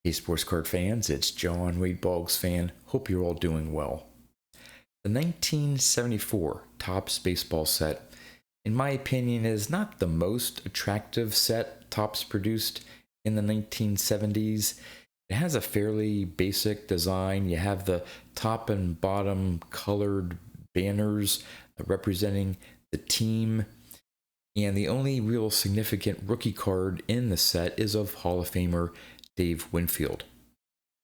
Hey, sports card fans, it's John Wade Boggs fan. Hope you're all doing well. The 1974 Topps baseball set, in my opinion, is not the most attractive set Topps produced in the 1970s. It has a fairly basic design. You have the top and bottom colored banners representing the team. And the only real significant rookie card in the set is of Hall of Famer Dave Winfield.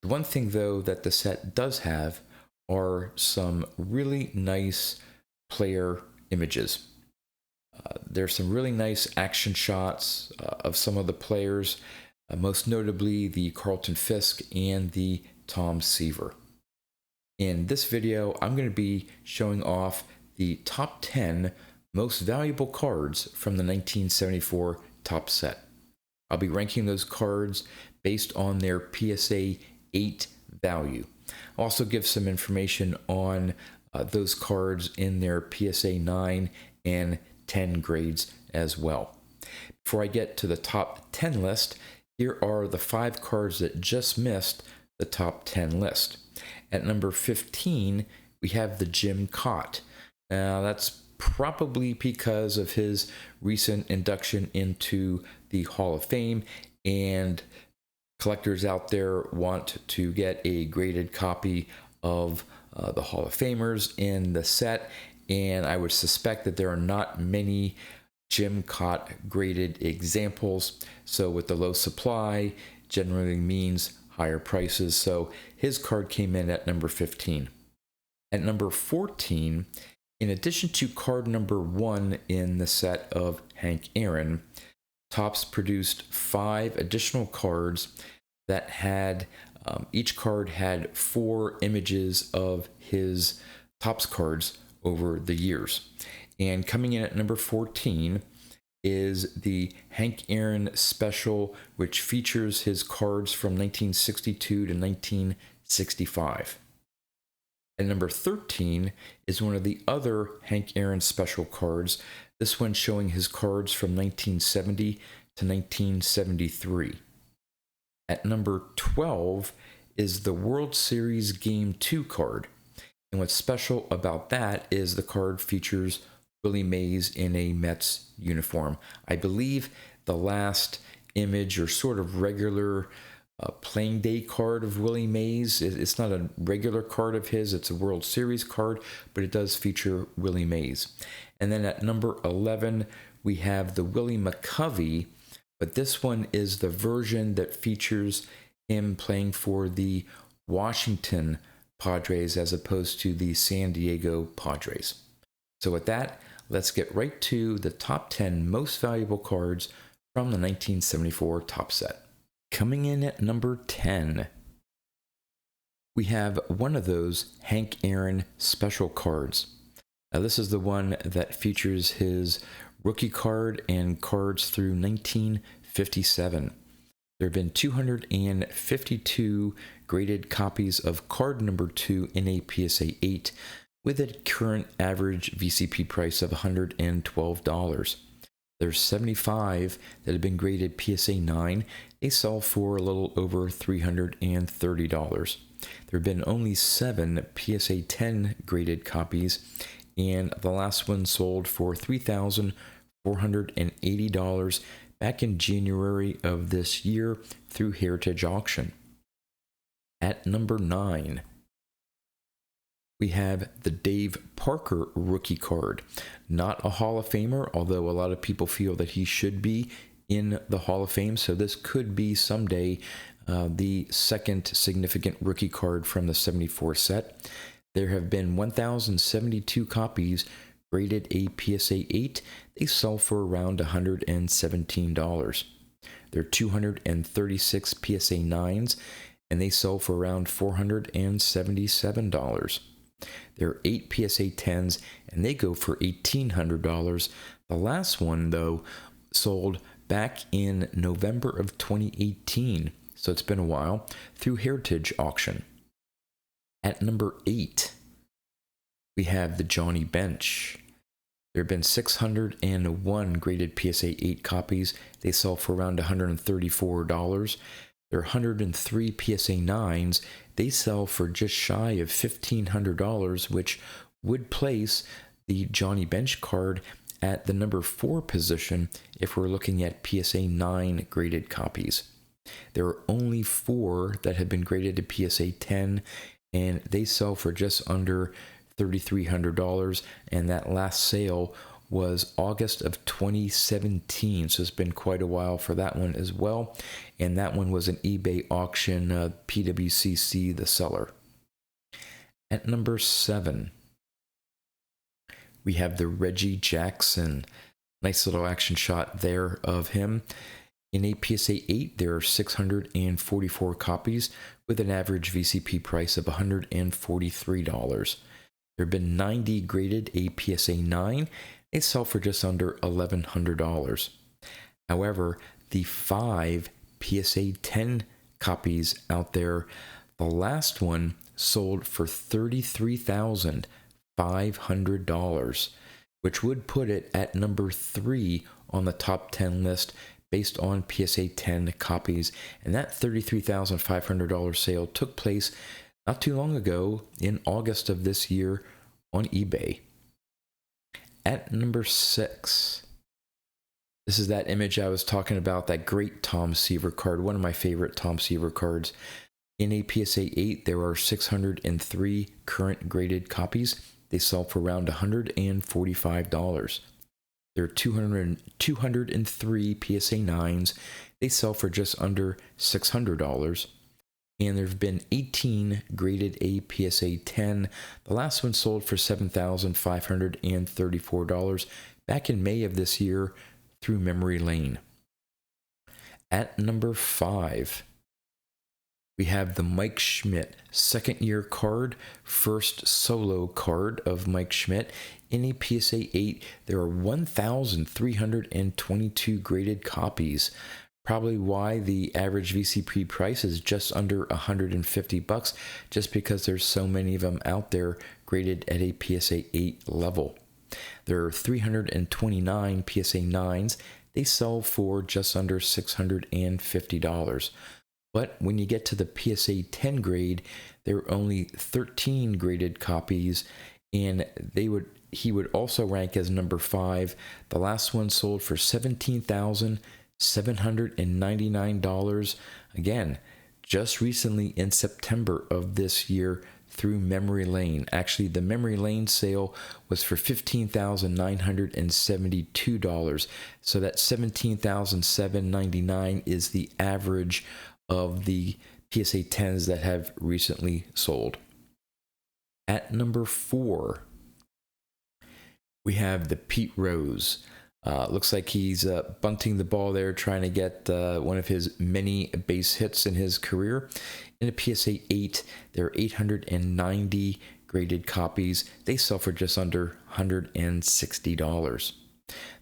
The one thing, though, that the set does have are some really nice player images. There's some really nice action shots of some of the players, most notably the Carlton Fisk and the Tom Seaver. In this video, I'm going to be showing off the top 10 most valuable cards from the 1974 Topps set. I'll be ranking those cards based on their PSA 8 value. I'll also give some information on those cards in their PSA 9 and 10 grades as well. Before I get to the top 10 list, here are the 5 cards that just missed the top 10 list. At number 15, we have the Jim Kaat. Now, that's probably because of his recent induction into the Hall of Fame, and collectors out there want to get a graded copy of the Hall of Famers in the set, and I would suspect that there are not many Jim Kaat graded examples, so with the low supply generally means higher prices, so his card came in at number 15. At number 14, in addition to card number 1 in the set of Hank Aaron, Topps produced 5 additional cards that had, each card had 4 images of his Topps cards over the years. And coming in at number 14 is the Hank Aaron Special, which features his cards from 1962 to 1965. And number 13 is one of the other Hank Aaron Special cards, this one showing his cards from 1970 to 1973. At number 12 is the World Series Game 2 card. And what's special about that is the card features Willie Mays in a Mets uniform. I believe the last image or sort of regular playing day card of Willie Mays, it's not a regular card of his, it's a World Series card, but it does feature Willie Mays. And then at number 11, we have the Willie McCovey, but this one is the version that features him playing for the Washington Padres as opposed to the San Diego Padres. So with that, let's get right to the top 10 most valuable cards from the 1974 Topps set. Coming in at number 10, we have one of those Hank Aaron Special cards. Now, this is the one that features his rookie card and cards through 1957. There have been 252 graded copies of card number 2 in a PSA 8 with a current average VCP price of $112. There's 75 that have been graded PSA 9. They sell for a little over $330. There have been only 7 PSA 10 graded copies, and the last one sold for $3,480 back in January of this year through Heritage Auction. At number 9, we have the Dave Parker rookie card. Not a Hall of Famer, although a lot of people feel that he should be in the Hall of Fame, so this could be someday the second significant rookie card from the 74 set. There have been 1,072 copies graded a PSA 8. They sell for around $117. There are 236 PSA 9s, and they sell for around $477. There are 8 PSA 10s, and they go for $1,800. The last one, though, sold back in November of 2018, so it's been a while, through Heritage Auction. At number 8, we have the Johnny Bench. There have been 601 graded PSA 8 copies. They sell for around $134. There are 103 PSA 9s. They sell for just shy of $1,500, which would place the Johnny Bench card at the number 4 position if we're looking at PSA 9 graded copies. There are only 4 that have been graded to PSA 10, and they sell for just under $3,300, and that last sale was August of 2017, so it's been quite a while for that one as well, and that one was an eBay auction, PWCC the seller. At number 7, we have the Reggie Jackson. Nice little action shot there of him. In a PSA 8, there are 644 copies with an average VCP price of $143. There have been 90 graded a PSA 9. They sell for just under $1,100. However, the 5 PSA 10 copies out there, the last one sold for $33,500, which would put it at number 3 on the top 10 list based on PSA 10 copies. And that $33,500 sale took place not too long ago in August of this year on eBay. At number 6, this is that image I was talking about, that great Tom Seaver card, one of my favorite Tom Seaver cards. In a PSA 8, there are 603 current graded copies. They sell for around $145. There are 203 PSA 9s. They sell for just under $600. And there have been 18 graded a PSA 10. The last one sold for $7,534 back in May of this year through memory lane. At number 5, we have the Mike Schmidt second year card, first solo card of Mike Schmidt. In a PSA 8, there are 1,322 graded copies. Probably why the average VCP price is just under $150, just because there's so many of them out there graded at a PSA 8 level. There are 329 PSA 9s. They sell for just under $650. But when you get to the PSA 10 grade, there are only 13 graded copies, and he would also rank as number 5. The last one sold for $17,799. Again, just recently in September of this year through memory lane. Actually, the memory lane sale was for $15,972. So that $17,799 is the average of the PSA 10s that have recently sold. At number 4, we have the Pete Rose. Looks like he's bunting the ball there, trying to get one of his many base hits in his career. In a PSA 8, there are 890 graded copies. They sell for just under $160.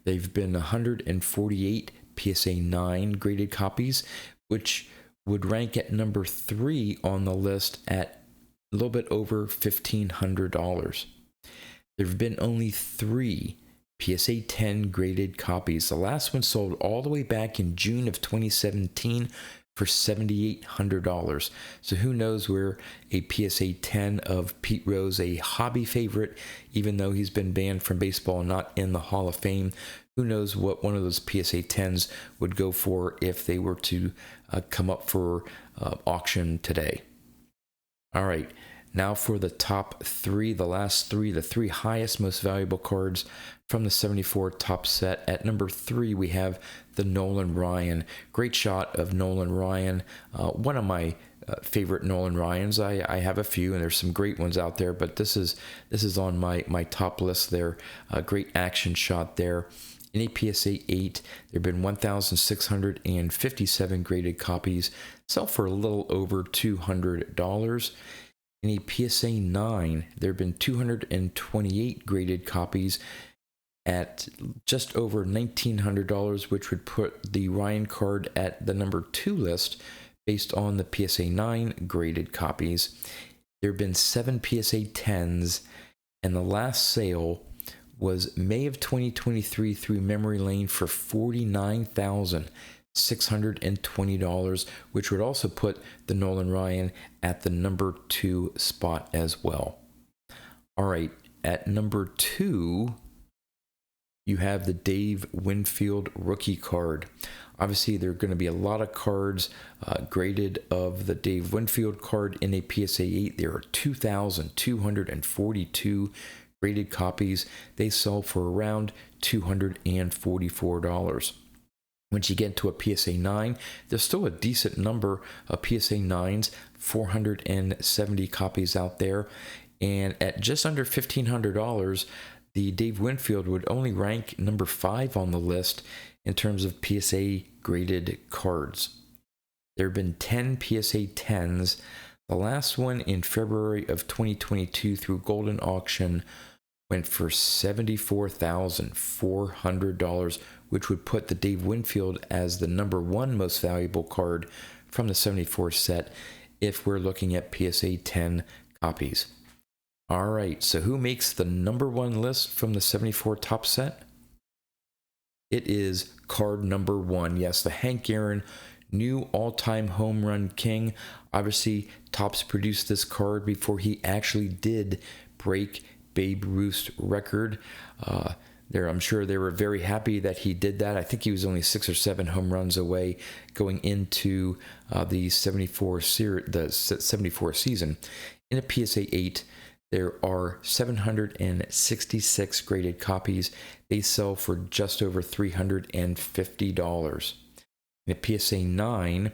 They've been 148 PSA 9 graded copies, which would rank at number 3 on the list at a little bit over $1,500. There have been only 3 PSA 10 graded copies. The last one sold all the way back in June of 2017 for $7,800. So who knows where a PSA 10 of Pete Rose, a hobby favorite, even though he's been banned from baseball and not in the Hall of Fame, who knows what one of those PSA 10s would go for if they were to come up for auction today. All right, now for the top 3, the last 3, the 3 highest, most valuable cards from the 74 top set. At number 3, we have the Nolan Ryan. Great shot of Nolan Ryan. One of my favorite Nolan Ryans. I have a few, and there's some great ones out there, but this is on my top list there. A great action shot there. In a PSA 8, there have been 1,657 graded copies, sell for a little over $200. In a PSA 9, there have been 228 graded copies at just over $1,900, which would put the Ryan card at the number 2 list based on the PSA 9 graded copies. There have been 7 PSA 10s, and the last sale was May of 2023 through memory lane for $49,000. $620, which would also put the Nolan Ryan at the number 2 spot as well. All right, at number 2, you have the Dave Winfield rookie card. Obviously, there are going to be a lot of cards graded of the Dave Winfield card in a PSA 8. There are 2,242 graded copies. They sell for around $244. Once you get to a PSA 9, there's still a decent number of PSA 9s, 470 copies out there. And at just under $1,500, the Dave Winfield would only rank number 5 on the list in terms of PSA graded cards. There have been 10 PSA 10s. The last one in February of 2022 through Golden Auction went for $74,400, which would put the Dave Winfield as the number 1 most valuable card from the 74 set if we're looking at PSA 10 copies. All right, so who makes the number 1 list from the 74 top set? It is card number 1. Yes, the Hank Aaron new all-time home run king. Obviously, Topps produced this card before he actually did break Babe Ruth's record. I'm sure they were very happy that he did that. I think he was only 6 or 7 home runs away going into the 74 season. In a PSA 8, there are 766 graded copies. They sell for just over $350. In a PSA 9,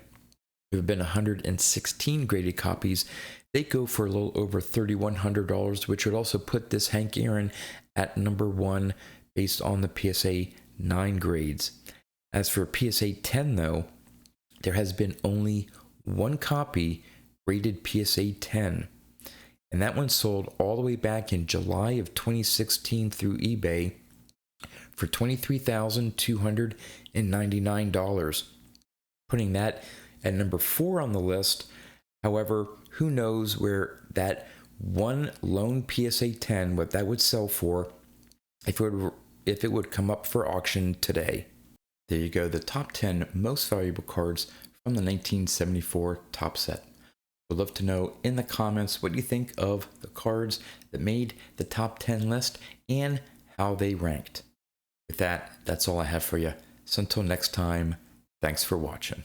there have been 116 graded copies. They go for a little over $3,100, which would also put this Hank Aaron at number 1 based on the PSA 9 grades. As for PSA 10, though, there has been only 1 copy graded PSA 10. And that one sold all the way back in July of 2016 through eBay for $23,299, putting that at number 4 on the list. However, who knows where that one lone PSA 10, what that would sell for if it would come up for auction today. There you go, the top 10 most valuable cards from the 1974 top set. Would love to know in the comments what you think of the cards that made the top 10 list and how they ranked. With that, that's all I have for you. So until next time, thanks for watching.